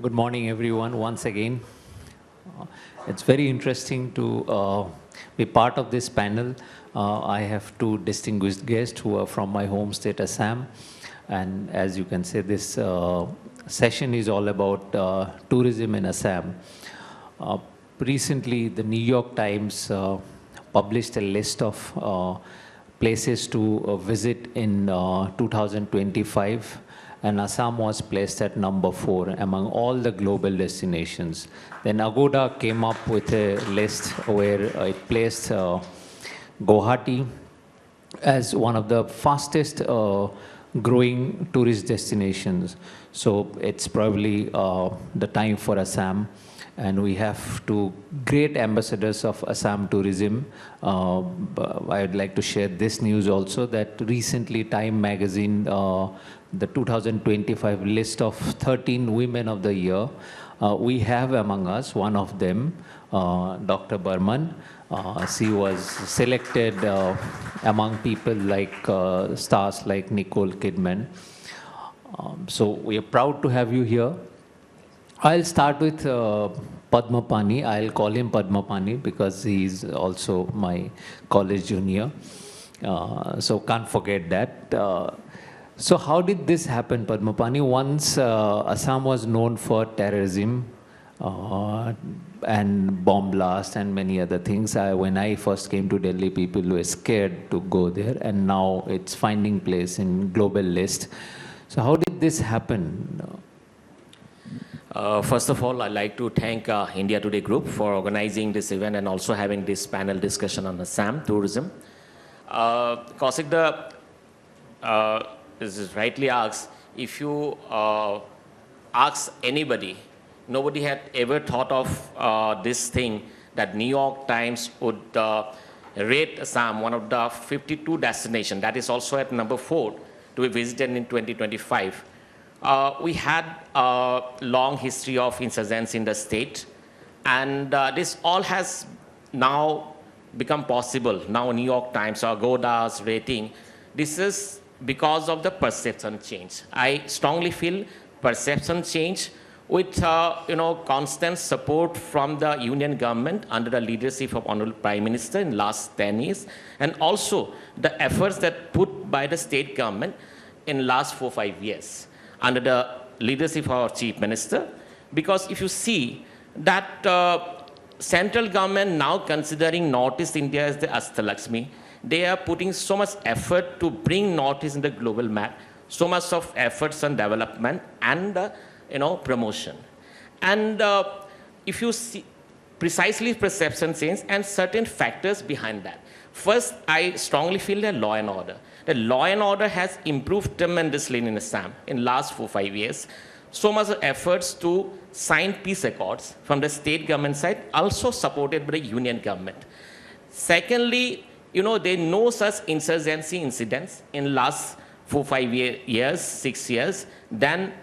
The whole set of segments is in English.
Good morning, everyone, once again. It's very interesting to be part of this panel. I have two distinguished guests who are from my home state, Assam. And as you can see, this session is all about tourism in Assam. Recently, the New York Times published a list of places to visit in 2025, and Assam was placed at number 4 among all the global destinations. Then Agoda came up with a list where it placed Guwahati as one of the fastest growing tourist destinations. So it's probably the time for Assam. And we have two great ambassadors of Assam tourism. I would like to share this news also, that recently Time magazine, the 2025 list of 13 women of the year, we have among us one of them, Dr. Barman. She was selected among people like stars like Nicole Kidman. So we are proud to have you here. I'll start with Padmapani. I'll call him Padmapani because he's also my college junior. So can't forget that. So how did this happen, Padmapani? Once Assam was known for terrorism and bomb blast and many other things. When I first came to Delhi, people were scared to go there, and now it's finding place in global list. So how did this happen? First of all, I'd like to thank India Today Group for organizing this event and also having this panel discussion on Assam tourism. Kaushik, this is rightly asked, if you ask anybody, nobody had ever thought of this thing, that New York Times would rate Assam one of the 52 destinations, that is also at number 4 to be visited in 2025. We had a long history of insurgency in the state, and this all has now become possible. Now New York Times or Agoda's rating, this is because of the perception change. I strongly feel perception change with constant support from the union government under the leadership of Honorable Prime Minister in last 10 years, and also the efforts that put by the state government in last 4-5 years under the leadership of our Chief Minister. Because if you see that central government now considering Northeast India as the Astalakshmi, they are putting so much effort to bring Northeast in the global map, so much of efforts on development and promotion. And if you see precisely perception change and certain factors behind that. First, I strongly feel that law and order. The law and order has improved tremendously in Assam in last 4-5 years. So much efforts to sign peace accords from the state government side, also supported by the union government. Secondly, there are no such insurgency incidents in last 4-5 years, 6 years. Then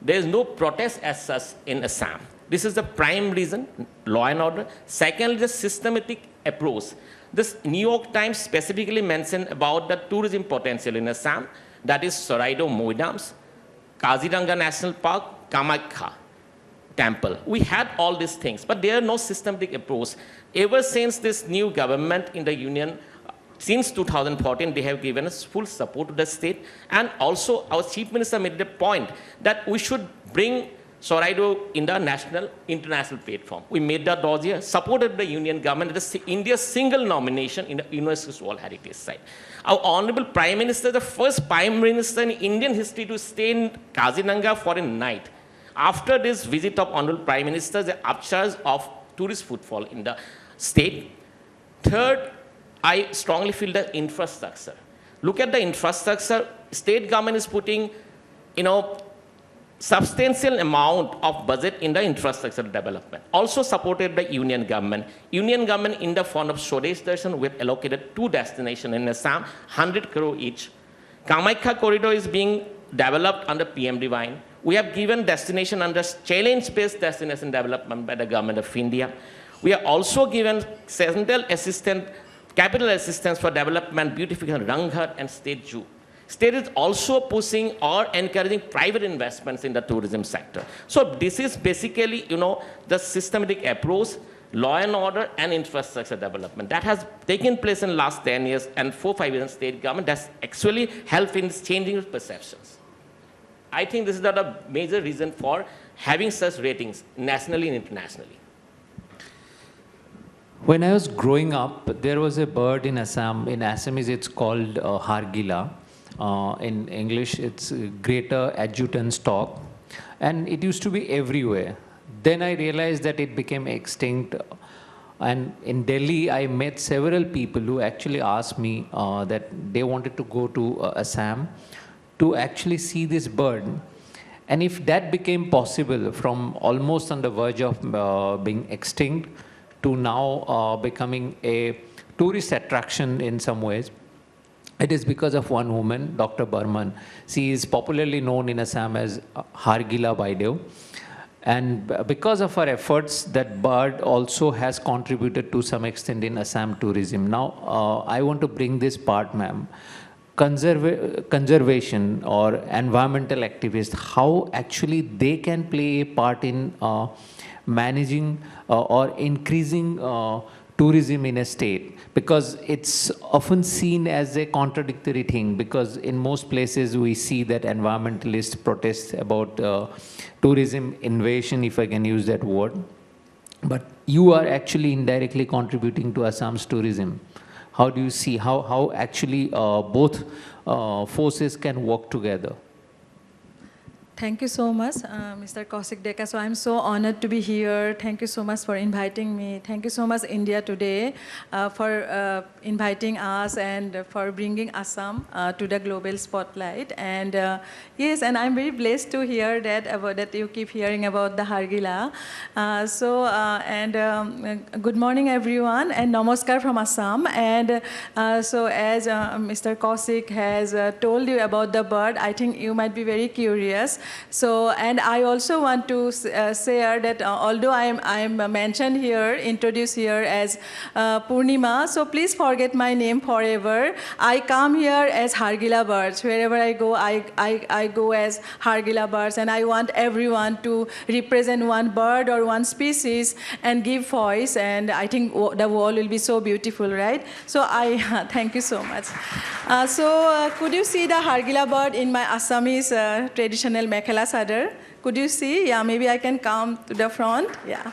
there is no protest as such in Assam. This is the prime reason, law and order. Secondly, the systematic approach. This New York Times specifically mentioned about the tourism potential in Assam, that is Soraido Moidams, Kaziranga National Park, Kamakhya Temple. We had all these things, but there are no systematic approach. Ever since this new government in the union, since 2014, they have given us full support to the state. And also our Chief Minister made the point that we should bring Soraido in the international platform. We made that dossier, supported the union government, India's single nomination in the UNESCO's World Heritage Site. Our Honorable Prime Minister, the first Prime Minister in Indian history to stay in Kaziranga for a night. After this visit of Honorable Prime Minister, the upsurge of tourist footfall in the state. Third, I strongly feel the infrastructure. Look at the infrastructure. State government is putting, substantial amount of budget in the infrastructure development, also supported by union government. Union government in the form of Swadesh Darshan, we have allocated 2 destinations in Assam, 100 crore each. Kamakhya corridor is being developed under PM Divine. We have given destination under challenge-based destination development by the government of India. We are also given central capital assistance for development, beautification, Ranghat and State Zoo. State is also pushing or encouraging private investments in the tourism sector. So this is basically, the systematic approach, law and order, and infrastructure development that has taken place in the last 10 years and 4-5 years in state government that's actually helped in changing perceptions. I think this is the major reason for having such ratings nationally and internationally. When I was growing up, there was a bird in Assam. In Assamese, it's called hargila. In English, it's greater adjutant stork. And it used to be everywhere. Then I realized that it became extinct. And in Delhi, I met several people who actually asked me that they wanted to go to Assam to actually see this bird. And if that became possible from almost on the verge of being extinct to now becoming a tourist attraction in some ways, it is because of one woman, Dr. Barman. She is popularly known in Assam as Hargila Baidev. And because of her efforts, that bird also has contributed to some extent in Assam tourism. Now, I want to bring this part, ma'am. Conservation or environmental activists, how actually they can play a part in managing or increasing tourism in a state, because it's often seen as a contradictory thing, because in most places we see that environmentalists protest about tourism invasion, if I can use that word, but you are actually indirectly contributing to Assam's tourism. How do you see how actually both forces can work together? Thank you so much, Mr. Kaushik Deka. So I'm so honored to be here. Thank you so much for inviting me. Thank you so much, India Today, for inviting us and for bringing Assam to the global spotlight. And yes, and I'm very blessed to hear that you keep hearing about the Hargila. Good morning, everyone, and namaskar from Assam. And so as Mr. Kaushik has told you about the bird, I think you might be very curious. So, and I also want to share that although I'm mentioned here, introduced here as Purnima, so please forget my name forever. I come here as Hargila birds. Wherever I go, I go as Hargila birds, and I want everyone to represent one bird or one species and give voice, and I think the world will be so beautiful, right? So I thank you so much. Could you see the Hargila bird in my Assamese traditional Mekhela Sadar? Could you see? Yeah, maybe I can come to the front. Yeah.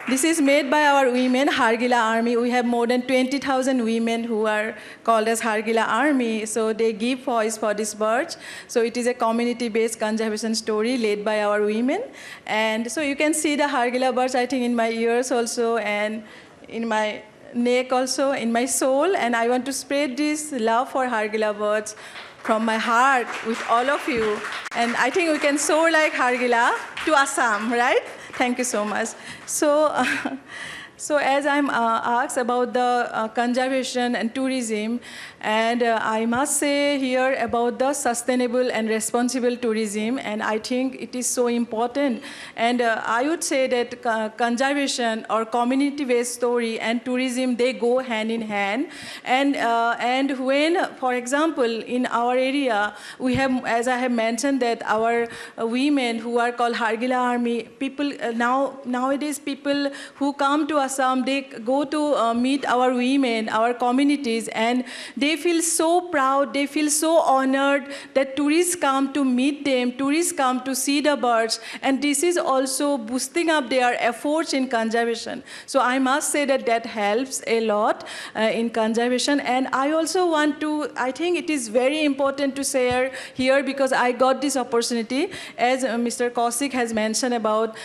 This is made by our women, Hargila Army. We have more than 20,000 women who are called as Hargila Army. So they give voice for these birds. So it is a community-based conservation story led by our women. And so you can see the Hargila birds, I think, in my ears also, and in my neck also, in my soul. And I want to spread this love for Hargila birds from my heart with all of you. And I think we can soar like Hargila to Assam, right? Thank you so much. So as I'm asked about the conservation and tourism, and I must say here about the sustainable and responsible tourism, and I think it is so important. And I would say that conservation or community-based story and tourism, they go hand in hand. And when, for example, in our area, we have, as I have mentioned, that our women who are called Hargila Army, people nowadays people who come to Assam, they go to meet our women, our communities, and they feel so proud, they feel so honored that tourists come to meet them, tourists come to see the birds, and this is also boosting up their efforts in conservation. So I must say that that helps a lot in conservation. And I also want to, I think it is very important to share here, because I got this opportunity, as Mr. Kaushik has mentioned about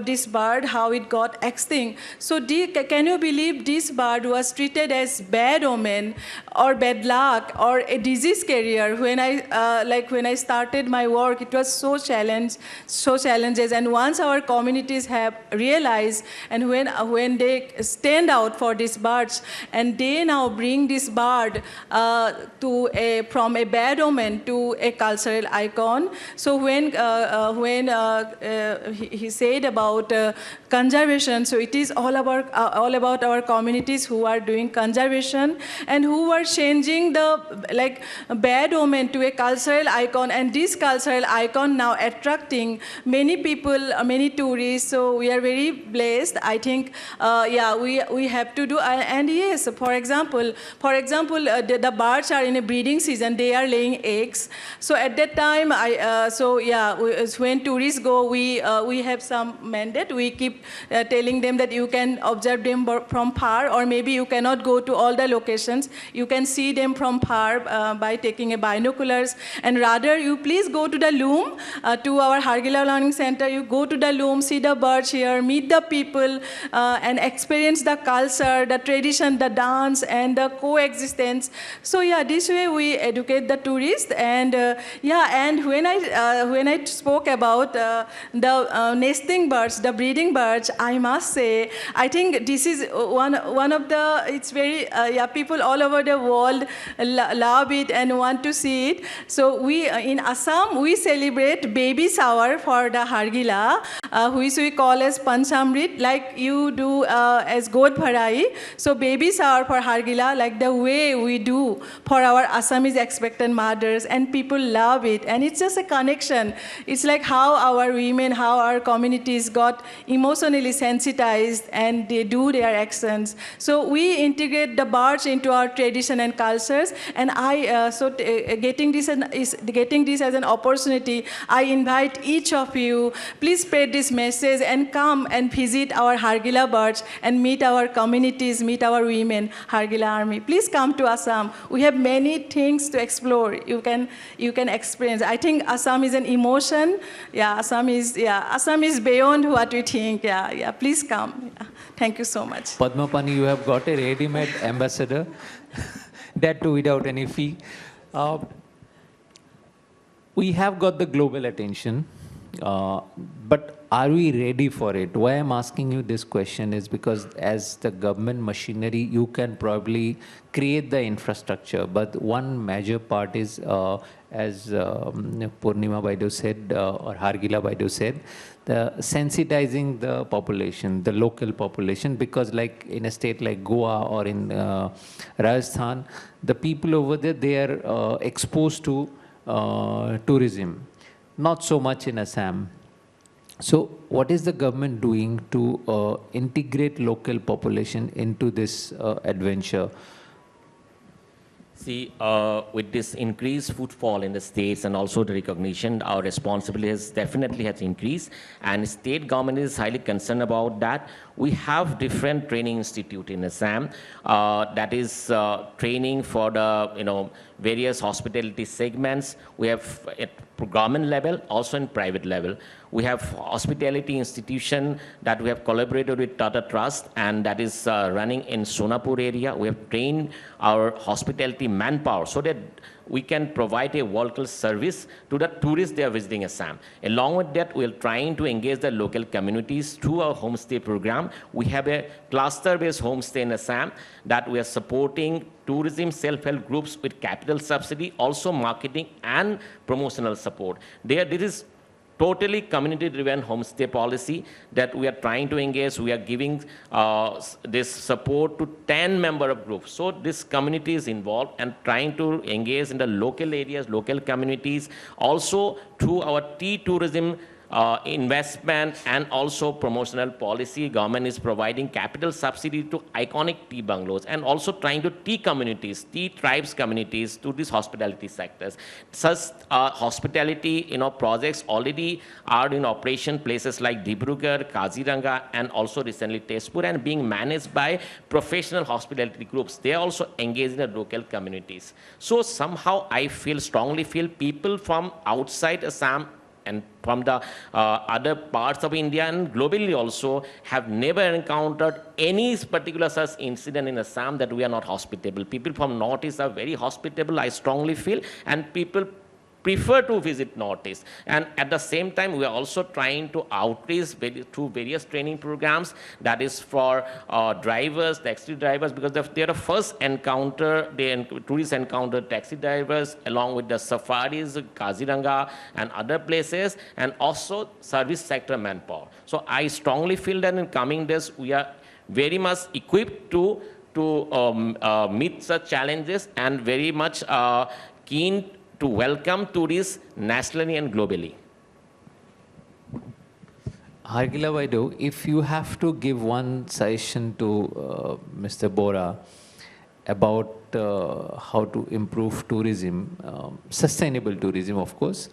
this bird, how it got extinct. So can you believe this bird was treated as bad omen or bad luck or a disease carrier? When I started my work, it was so challenges. And once our communities have realized, and when they stand out for these birds, and they now bring this bird from a bad omen to a cultural icon. So when he said about conservation, so it is all about all about our communities who are doing conservation and who are changing the bad omen to a cultural icon, and this cultural icon now attracting many people, many tourists. So we are very blessed. I think, we have to do. And yes, for example, the birds are in a breeding season. They are laying eggs. So at that time, when tourists go, we have some mandate. We keep telling them that you can observe them from far, or maybe you cannot go to all the locations. You can see them from far by taking a binoculars, and rather you please go to the loom, to our Hargila Learning Center. You go to the loom, see the birds here, meet the people, and experience the culture, the tradition, the dance, and the coexistence. So yeah, this way we educate the tourists. And and when I spoke about the nesting birds, the breeding birds, I must say, I think this is one of the, it's very, people all over the world love it and want to see it. So we, in Assam, we celebrate baby shower for the Hargila, which we call as Panchamrit, like you do as God Bharai. So baby shower for Hargila, like the way we do for our Assamese expectant mothers, and people love it. And it's just a connection. It's like how our women, how our communities got emotionally sensitized and they do their actions. So we integrate the birds into our tradition and cultures. And getting this as an opportunity, I invite each of you, please spread this message and come and visit our Hargila birds and meet our communities, meet our women, Hargila Army. Please come to Assam. We have many things to explore. You can experience. I think Assam is an emotion. Assam is beyond what we think. Please come. Thank you so much. Padmapani, you have got a ready-made ambassador. That too without any fee. We have got the global attention, but are we ready for it? Why I'm asking you this question is because as the government machinery, you can probably create the infrastructure, but one major part is, as Purnima Baidu said, or Hargila Baidu said, the sensitizing the population, the local population, because like in a state like Goa or in Rajasthan, the people over there, they are exposed to tourism, not so much in Assam. So what is the government doing to integrate local population into this adventure? See, with this increased footfall in the states and also the recognition, our responsibility has definitely increased, and state government is highly concerned about that. We have different training institute in Assam that is training for the various hospitality segments. We have at government level, also in private level. We have hospitality institution that we have collaborated with Tata Trust, and that is running in Sonapur area. We have trained our hospitality manpower so that we can provide a world-class service to the tourists they are visiting Assam. Along with that, we are trying to engage the local communities through our homestay program. We have a cluster-based homestay in Assam that we are supporting tourism self-help groups with capital subsidy, also marketing and promotional support. There is totally community-driven homestay policy that we are trying to engage. We are giving this support to 10 member of groups. So this community is involved and trying to engage in the local areas, local communities, also through our tea tourism investment and also promotional policy. Government is providing capital subsidy to iconic tea bungalows and also trying to tea communities, tea tribes communities to these hospitality sectors. Such hospitality projects already are in operation places like Dibrugarh, Kaziranga, and also recently Tezpur, and being managed by professional hospitality groups. They are also engaged in the local communities. So somehow I strongly feel people from outside Assam and from the other parts of India and globally also have never encountered any particular such incident in Assam that we are not hospitable. People from Northeast are very hospitable, I strongly feel, and people prefer to visit Northeast. And at the same time, we are also trying to outreach through various training programs that is for drivers, taxi drivers, because they are the first encounter, tourists encounter taxi drivers along with the safaris, Kaziranga and other places, and also service sector manpower. So I strongly feel that in coming days, we are very much equipped to meet such challenges and very much keen to welcome tourists nationally and globally. Hargila Vaidu, if you have to give one suggestion to Mr. Bora about how to improve tourism, sustainable tourism, of course,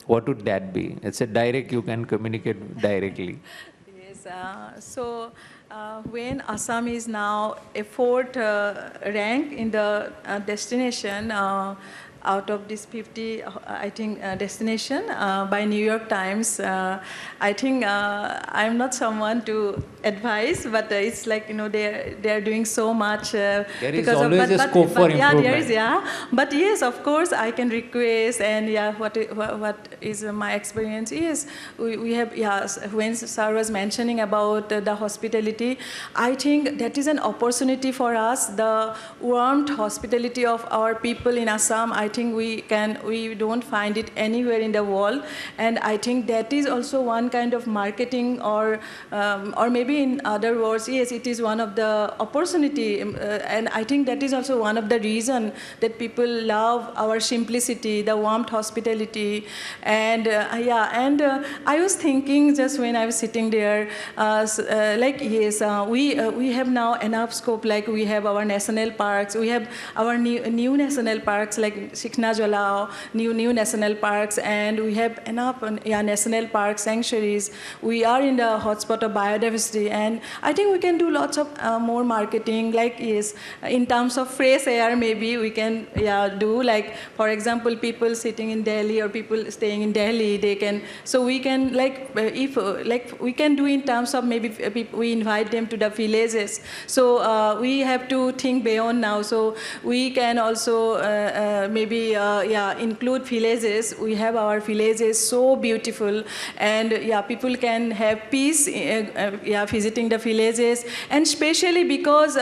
what would that be? It's a direct, you can communicate directly. Yes, when Assam is now a fourth rank in the destination out of this 50, I think, destination by New York Times, I think I'm not someone to advise, but it's like, you know, they're doing so much. There is always a scope for improvement. Yeah, there is, yeah. But yes, of course, I can request, and yeah, what is my experience is, we have, yeah, when Sir was mentioning about the hospitality, I think that is an opportunity for us, the warm hospitality of our people in Assam. I think we don't find it anywhere in the world, and I think that is also one kind of marketing, or maybe in other words, yes, it is one of the opportunity, and I think that is also one of the reason that people love our simplicity, the warmth, hospitality, and I was thinking just when I was sitting there, like yes, we have now enough scope, like we have our national parks, we have our new national parks like Jalao, new national parks, and we have enough national park sanctuaries. We are in the hotspot of biodiversity, and I think we can do lots of more marketing, like yes, in terms of fresh air, maybe we can do, like for example, people sitting in Delhi or people staying in Delhi, they can, so we can we can do in terms of maybe we invite them to the villages. So we have to think beyond now. So we can also maybe include villages. We have our villages so beautiful, and people can have peace visiting the villages, and especially because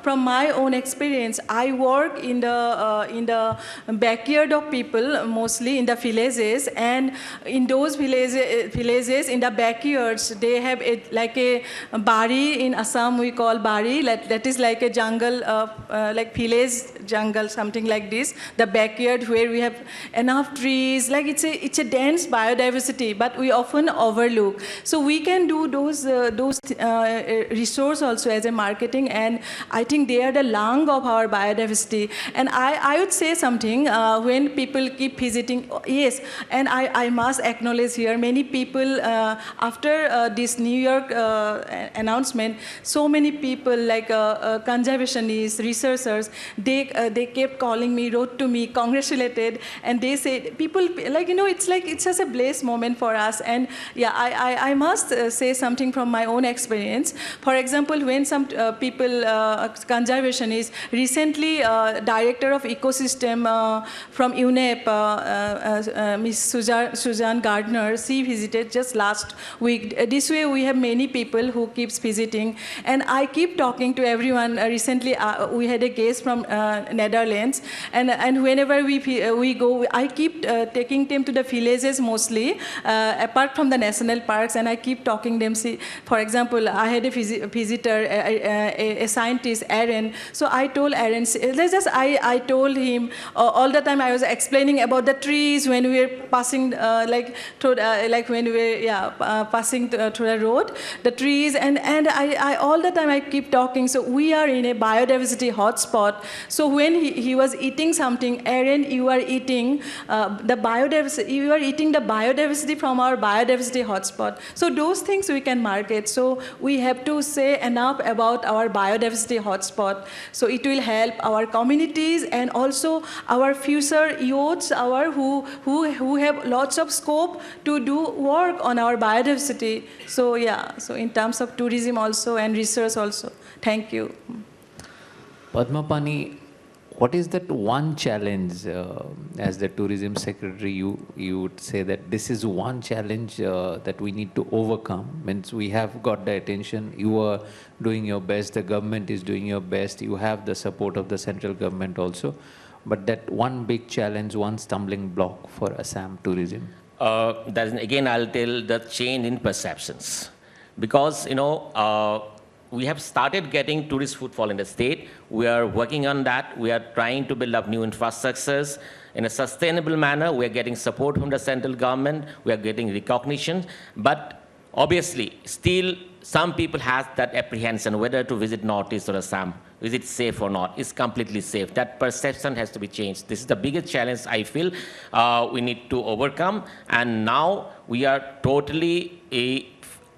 from my own experience, I work in the backyard of people, mostly in the villages, and in those villages in the backyards, they have like a bari. In Assam we call bari, that is like a jungle, like village jungle, something like this, the backyard where we have enough trees, like it's a dense biodiversity, but we often overlook. So we can do those resource also as a marketing, and I think they are the lung of our biodiversity. And I would say something, when people keep visiting, yes, and I must acknowledge here, many people, after this New York announcement, so many people like conservationists, researchers, they kept calling me, wrote to me, congratulated, and they said, people, like, you know, it's like, it's just a blessed moment for us. And I must say something from my own experience. For example, when some people, conservationists, recently director of ecosystem from UNEP, Ms. Suzanne Gardner, she visited just last week. This way we have many people who keeps visiting, and I keep talking to everyone. Recently we had a guest from Netherlands, and whenever we go, I keep taking them to the villages mostly, apart from the national parks, and I keep talking them. See, for example, I had a visitor, a scientist, Aaron. So I told Aaron, I told him all the time. I was explaining about the trees when we were passing, when we were passing through the road, the trees, and I all the time I keep talking. So we are in a biodiversity hotspot. So when he was eating something, Aaron, you are eating the biodiversity. You are eating the biodiversity from our biodiversity hotspot. So those things we can market. So we have to say enough about our biodiversity hotspot. So it will help our communities and also our future youths, who have lots of scope to do work on our biodiversity. So so in terms of tourism also and research also. Thank you. Padmapani, what is that one challenge, as the tourism secretary, you would say that this is one challenge that we need to overcome? Means we have got the attention, you are doing your best, the government is doing your best, you have the support of the central government also, but that one big challenge, one stumbling block for Assam tourism? Again, I'll tell the change in perceptions. Because, we have started getting tourist footfall in the state. We are working on that. We are trying to build up new infrastructures in a sustainable manner. We are getting support from the central government. We are getting recognition. But obviously, still some people have that apprehension whether to visit Northeast or Assam. Is it safe or not? It's completely safe. That perception has to be changed. This is the biggest challenge I feel we need to overcome. And now we are totally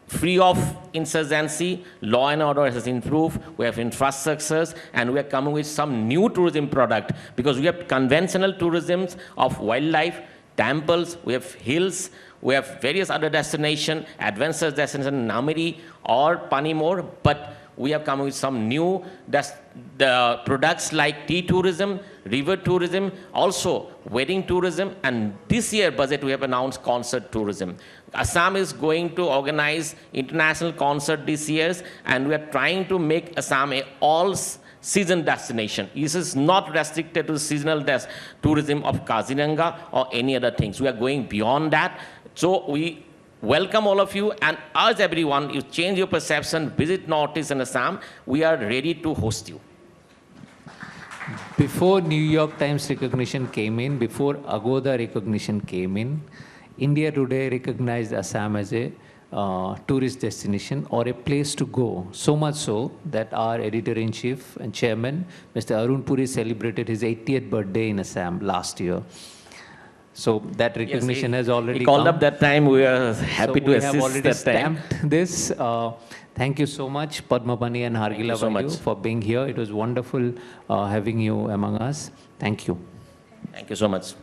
free of insurgency. Law and order has improved. We have infrastructures, and we are coming with some new tourism product, because we have conventional tourism of wildlife, temples, we have hills, we have various other destinations, adventure destinations, Namiri or Panimor, but we have come with some new the products like tea tourism, river tourism, also wedding tourism, and this year budget we have announced concert tourism. Assam is going to organize international concert this year, and we are trying to make Assam a all-season destination. This is not restricted to seasonal tourism of Kaziranga or any other things. We are going beyond that. So we welcome all of you and urge everyone, you change your perception, visit Northeast and Assam. We are ready to host you. Before New York Times recognition came in, before Agoda recognition came in, India Today recognized Assam as a tourist destination or a place to go. So much so that our editor-in-chief and chairman, Mr. Arun Puri, celebrated his 80th birthday in Assam last year. So that recognition has already he called come. up that time. We are happy to assist we have already that time. stamped this. Thank you so much, Padmapani and Hargila Vayu, for being here. It was wonderful having you among us. Thank you. Thank you so much.